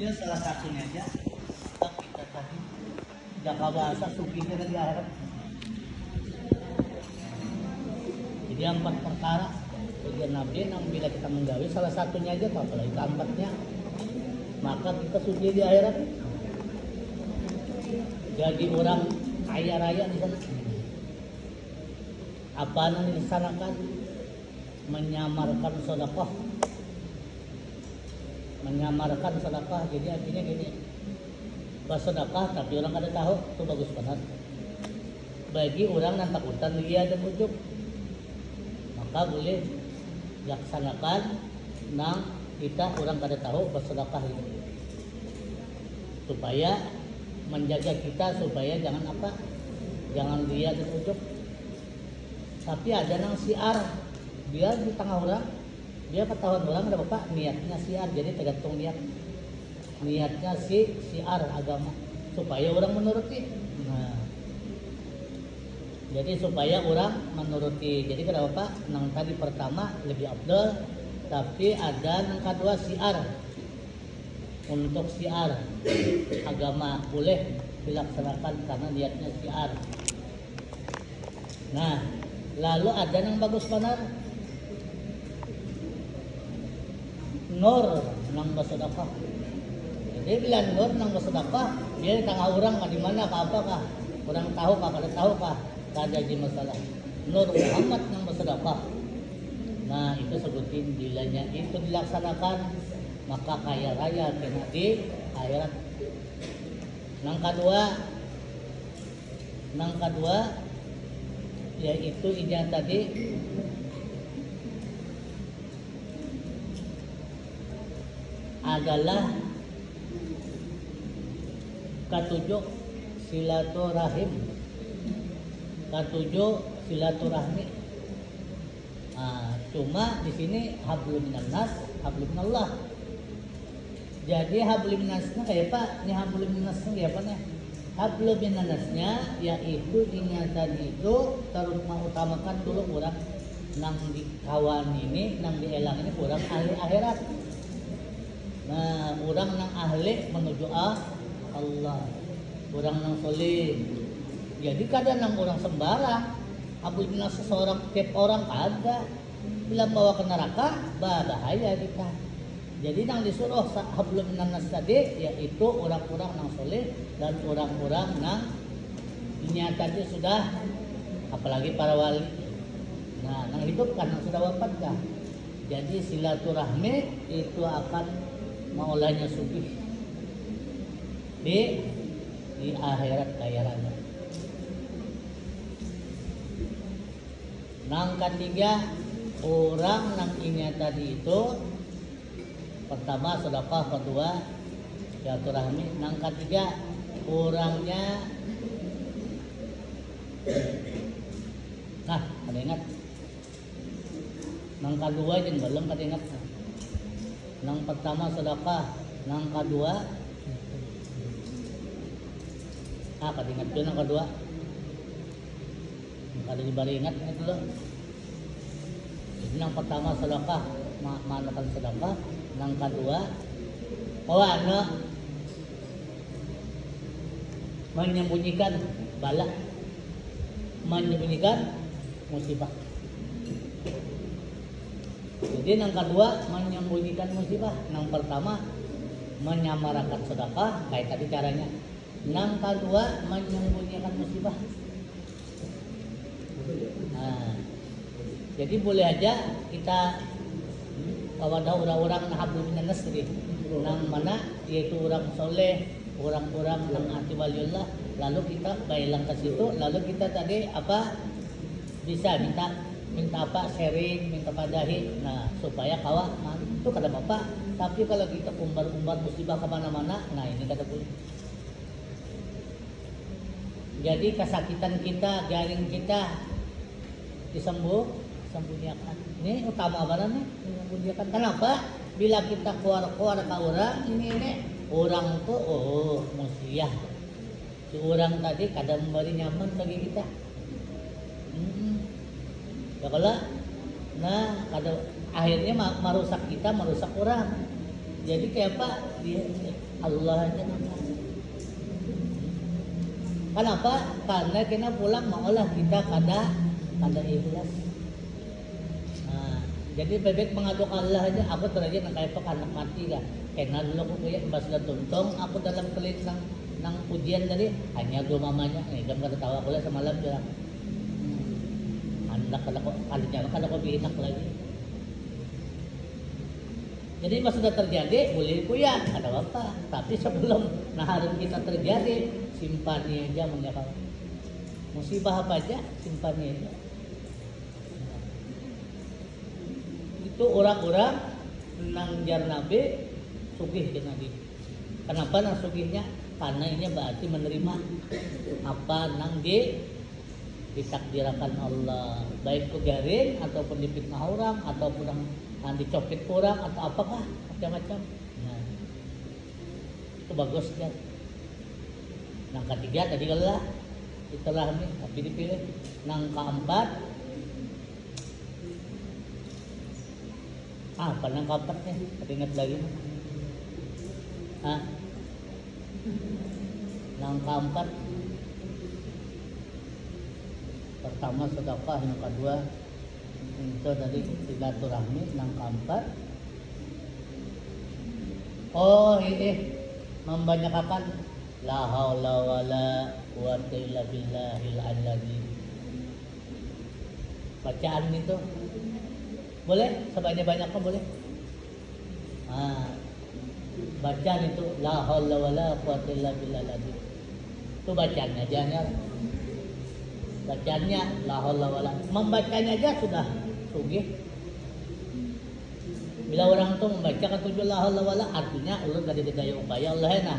Dia salah satunya aja kita tadi jaka bahasa sufinya di akhirat. Jadi 4 perkara bagian Nabi yang bila kita menggawi salah satunya aja apalagi keempatnya maka kita suci di akhirat. Jadi orang kaya raya di sana. Apa yang dilaksanakan? Menyamarkan sedekah. Menyamarkan sedekah. Jadi artinya gini. Bersedekah tapi orang kada tahu itu bagus banget. Bagi orang yang takutan dia dan ujuk maka boleh laksanakan nang kita orang kada tahu bersedekah itu. Supaya menjaga kita supaya jangan apa? Jangan dia dan ujuk. Tapi ada nang siar dia di tengah orang dia ketahuan orang ada bapak niatnya siar jadi tergantung niatnya siar agama supaya orang menuruti. Nah, jadi supaya orang menuruti. Jadi kenapa nang tadi pertama lebih afdal tapi ada nang kedua siar. Untuk siar agama boleh dilaksanakan karena niatnya siar. Nah, lalu ada yang bagus benar nur nang bersedekah. Jadi bila nur nang bersedekah dia di tengah orang di mana ke apa kah? Orang tahu kah kada tahu kah? Kada jadi masalah. Nur Muhammad nang bersedekah. Nah, itu sebutin bilanya itu dilaksanakan maka kaya raya kena di akhirat. Nang kedua yaitu ini tadi adalah ketujuh silaturahim. Ketujuh silaturahmi. Nah, cuma di sini hablum minannas, hablum minallah. Jadi hablum minannasnya kayak apa? Ini hablum minannasnya kayak apa nih? Hablum minannasnya yaitu ingatan itu terus mengutamakan dulu orang nang di kawan ini, nang dielang ini orang ahli akhirat. Nah, orang nang ahli menuju Allah. Orang nang soleh. Jadi kadang nang orang sembarang. Hablum minannas seseorang tiap orang ada. Bila bawa ke neraka, bahaya kita. Jadi yang disuruh hablum minannas tadi yaitu orang-orang yang soleh dan orang-orang yang niatannya sudah apalagi para wali. Nah, yang hidup kan yang sudah wafat dah. Jadi silaturahmi itu akan maulanya sufi di akhirat kaya raya. Nang ketiga orang nang ini tadi itu pertama sedekah, kedua silaturahmi, nang ketiga orangnya ada ingat nang kedua jeung belum kada ingat. Nang pertama sedekah, nang kedua kada ingat tuh nang kedua. Kada dibari ingat itu loh. Jadi nang pertama sedekah, manakan sedekah. Nang kedua menyembunyikan bala, menyembunyikan musibah. Jadi nang kedua menyembunyikan musibah, nang pertama menyamarakan sedekah kayak tadi caranya. Nang kedua menyembunyikan musibah. Nah, jadi boleh aja kita kepada orang-orang hablum minannas tadi nang mana yaitu orang soleh, orang-orang nang ati waliullah, lalu kita bailang ke situ, lalu kita tadi apa bisa minta apa sharing, minta padahi, nah supaya kawa itu kada apa. Tapi kalau kita umbar musibah kemana-mana, nah ini kada boleh. Jadi kesakitan kita, garing kita disembunyikan. Ini utama banget nih, disembunyikan. Kenapa? Bila kita keluar ke orang, ini orang tuh musiah. Si orang tadi kadang memberi nyaman bagi kita. Ya kalau, nah kadang akhirnya merusak kita, merusak orang. Jadi kayak apa? Dia Allah aja nama. Kenapa? Karena kita pulang maulah kita kada ikhlas. Nah, jadi bebek mengaduk Allah aja. Aku terakhir nak kayak anak mati lah. Karena dulu aku kayak pas dah tuntung, aku dalam kelik nang ujian tadi hanya dua mamanya. Kamu kata tahu aku lah semalam bilang. Anak kalau kau binak lagi. Jadi pas sudah terjadi boleh kuyak ada apa. Tapi sebelum naharum kita terjadi simpani aja menyakal. Musibah apa aja simpani aja. Itu orang-orang nang jar Nabi sugih ke Nabi. Kenapa nang sugihnya? Karena ini berarti menerima apa nang ditakdirkan Allah, baik kegaring ataupun dipitnah orang ataupun yang dicopet orang atau apakah macam-macam. Nah, itu bagus kan. Nang ketiga tadi kalah itulah nih tapi dipilih. Nang keempat apa nang keempat nih? Ingat lagi. Nang keempat pertama sedekah, yang kedua itu tadi silaturahmi, yang keempat membanyakan la haula wala quwwata illa billahil aliyyil. Bacaan itu boleh sebanyak-banyaknya boleh. Bacaan itu la haula wala quwwata illa billahil aliyyil. Itu bacaannya jangan. Bacanya la haula wala, membacanya aja sudah sugih. Bila orang itu membaca ketujuh la haula wala, artinya ulun kada daya upaya Allah na.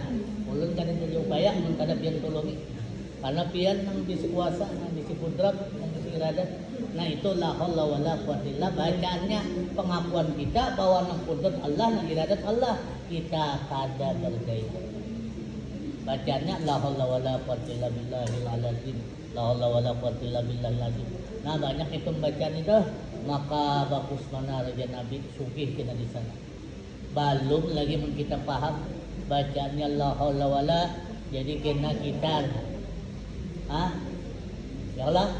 Ulun kada daya upaya mun kada pian tulungi. Karena pian nang bisi kuasa, nang bisi kudrat, nang bisi iradat. Nah itu la haula wala quwwata illa, bacaannya pengakuan kita bahwa nang kudrat Allah, nang iradat Allah, kita kada berdaya. Bacaannya la haula wala quwwata illa billahil aliyyil. La haula wala quwwata illa billahil azim. Nah banyak itu bacaan itu, maka bagus mana raja Nabi sugih kita di sana. Belum lagi mun kita paham bacaannya la haula wala, jadi kena kita ya Allah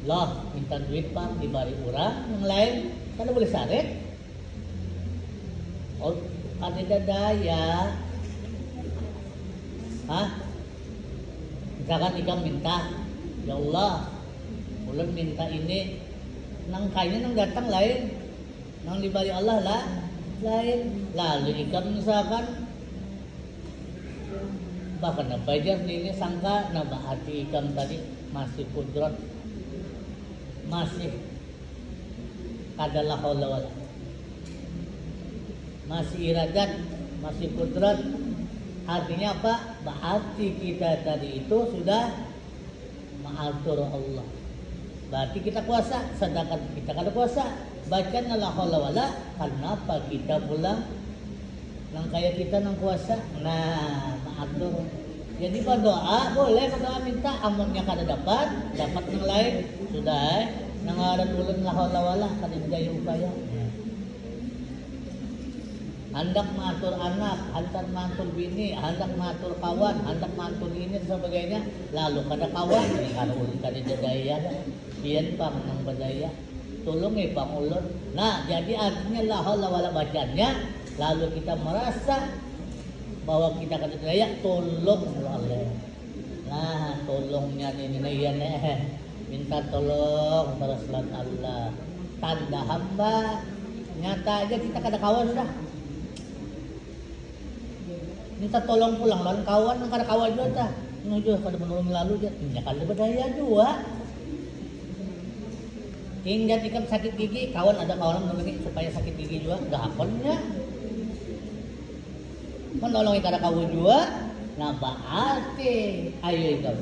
lah minta duit Pak dibari orang yang lain kan boleh saret. Oh ada daya. Misalkan ikam minta, ya Allah, ulun minta ini, nang kayaknya nang datang lain, nang dibari Allah lah lain. Lalu ikam misalkan, bahkan apa aja ini sangka, nama hati ikam tadi masih kudrat, masih kadalah haula wala, masih iradat, masih kudrat. Artinya apa? Berarti kita tadi itu sudah mengatur Allah. Berarti kita kuasa, sedangkan kita kada kuasa. Bacanya la haula wala, kenapa kita pulang nang kaya kita nang kuasa? Nah, mengatur. Jadi berdoa boleh, berdoa minta amunnya kada dapat yang lain sudah nang ngaran ulun la haula wala kada daya upaya. Hendak mengatur anak, hendak mengatur bini, hendak mengatur kawan, hendak mengatur ini dan sebagainya. Lalu kada kawan, kada ulun kada daya, pian pang nang berdaya, tolong pang ulun. Nah, jadi artinya la haula wala bacanya, lalu kita merasa bahwa kita kada daya, tolong Allah. Nah, tolongnya ini minta tolong terus Allah. Tanda hamba, nyata aja kita kada kawan sudah. Minta tolong pulang lawan kawan nang kada kawan juga dah. Nuju pada menolong lalu dia, nya kada berdaya juga. Hingga tikam sakit gigi, kawan ada kawan menolongi supaya sakit gigi juga, gahakonnya. Menolongi kada kawan juga, nah berarti ayo ikam.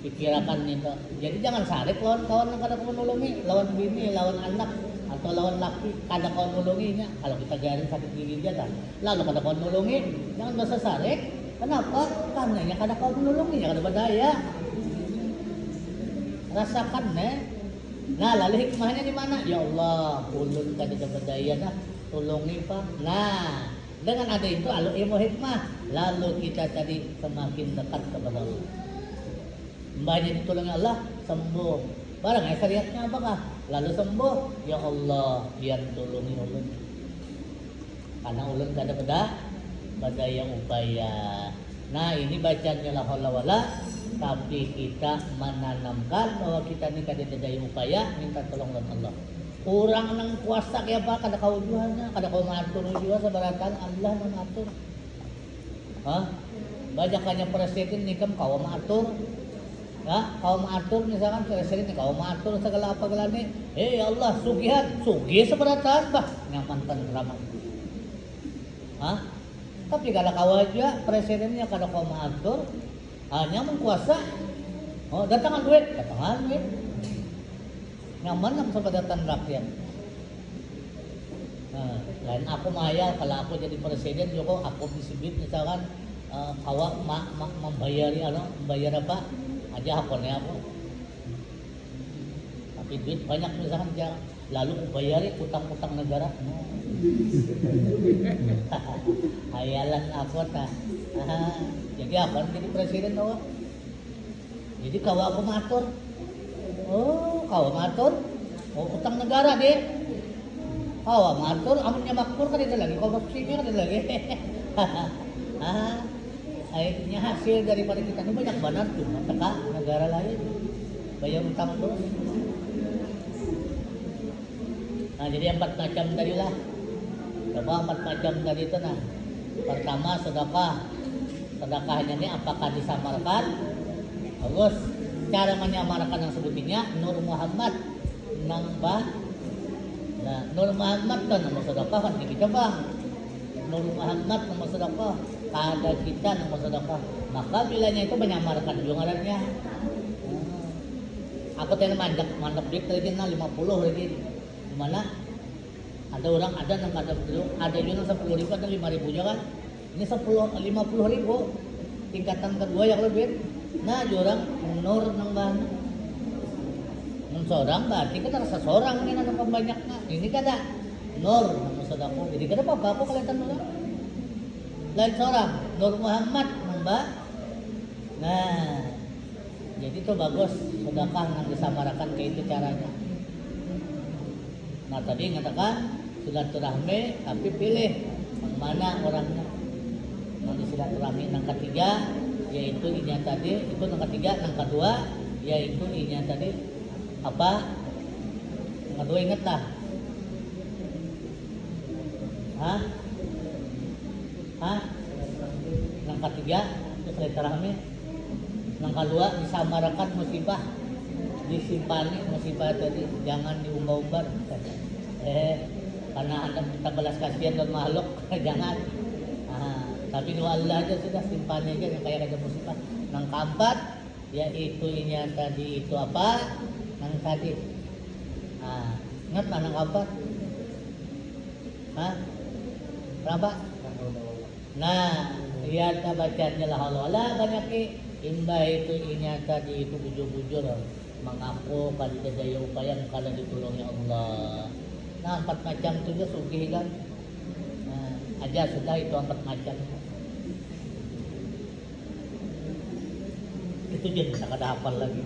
Pikirakan itu. Jadi jangan sarik lawan kawan yang kada menolongi, lawan bini, lawan anak. Atau lawan laki kada kau nolonginya. Kalau kita garing sakit gigi dia lalu kada kau nolongi, jangan basa sarik. Kenapa? Karena kada kau nolonginya kada berdaya. Rasakan Nah lalu hikmahnya di mana? Ya Allah, ulun kada berdaya dah. tulungi Pak. Nah, dengan ada itu ilmu hikmah, lalu kita tadi semakin dekat kepada Allah. Mbaknya ditolongi Allah, sembuh. Barang syariatnya apakah? Lalu sembuh, ya Allah, biar tolongi ulun. Karena ulun gak ada badaya upaya. Nah, ini bacanya la haula wala, tapi kita menanamkan bahwa kita ini kada daya upaya minta tolong Allah. Orang nang kuasa kaya apa kada kaujuhannya, kada kau mengatur juga sebaratan Allah mengatur. Hah? Banyakannya presiden nikam kau mengatur. Ya, kau mengatur misalkan presiden kau mengatur segala apa galane. Ya Allah, sugihan, sugih sebaratan bah nyaman tentram. Hah? Tapi kalau kau aja presidennya kada kau mengatur, hanya mengkuasa. Oh, datangan duit. Nyaman lang sa padatan rakyat. Lain ako mahayal, kalau aku jadi presiden, Joko, aku disebut misalkan kawa membayari membayar apa? Aja hakonnya ako. Tapi duit banyak misalkan dia lalu membayari utang-utang negara. Hayalan ako ta. Jadi apa jadi presiden tahu? Jadi kawa aku matur. Oh, kawa matur. Oh, utang negara deh. Kawa matur, amunnya makmur kan itu lagi, korupsinya kan itu lagi. Akhirnya hasil daripada kita ini banyak banget cuma teka negara lain bayar utang terus. Nah, jadi 4 macam tadi lah. Coba 4 macam tadi itu nah. Pertama sedekah. Sedekahnya ini apakah disamarkan? Bagus. Cara menyamarkan yang sebutnya Nur Muhammad nambah. Nah, Nur Muhammad kan nama sedekah kan kita bang. Nur Muhammad nama sedekah. Ada kita nama sedekah. Maka bilanya itu menyamarkan juga ngarannya. Aku tadi mantap duit tadi 50 lagi. Di mana? Ada orang ada yang ada juga 10.000 atau 5.000 juga kan. Ini 50.000 tingkatan kedua yang lebih. Nah, orang nur nang ban. Mun seorang berarti kan rasa seorang ini nang pembanyaknya. Ini kada nur nang sedekah. Jadi kada apa aku kelihatan orang. Lain seorang Nur Muhammad nambah. Nah, jadi itu bagus sedekah yang disamarakan kayak itu caranya. Nah, tadi ngatakan silaturahmi tapi pilih yang mana orangnya. Yang silaturahmi yang ketiga yaitu inya tadi, itu yang ketiga, yang kedua yaitu inya tadi apa? Yang kedua ingat lah. Yang ketiga itu silaturahmi. Yang kedua disamarakan musibah, disimpani musibah tadi, jangan diumbar-umbar. Karena Anda minta belas kasihan dan makhluk, jangan. Tapi doa Allah aja sudah simpannya aja yang kayak ada musibah. Yang keempat yaitu ini yang tadi itu apa? Yang tadi. Ingat mana yang keempat? Berapa? Nah, lihat bacanya la haula wala banyak imbah itu ini tadi itu bujur-bujur mengaku kalau tidak daya upaya kalau ditolongi Allah. Nah, 4 macam itu juga sugih kan. Nah, aja sudah itu 4 macam. Itu dia bisa kada hafal lagi.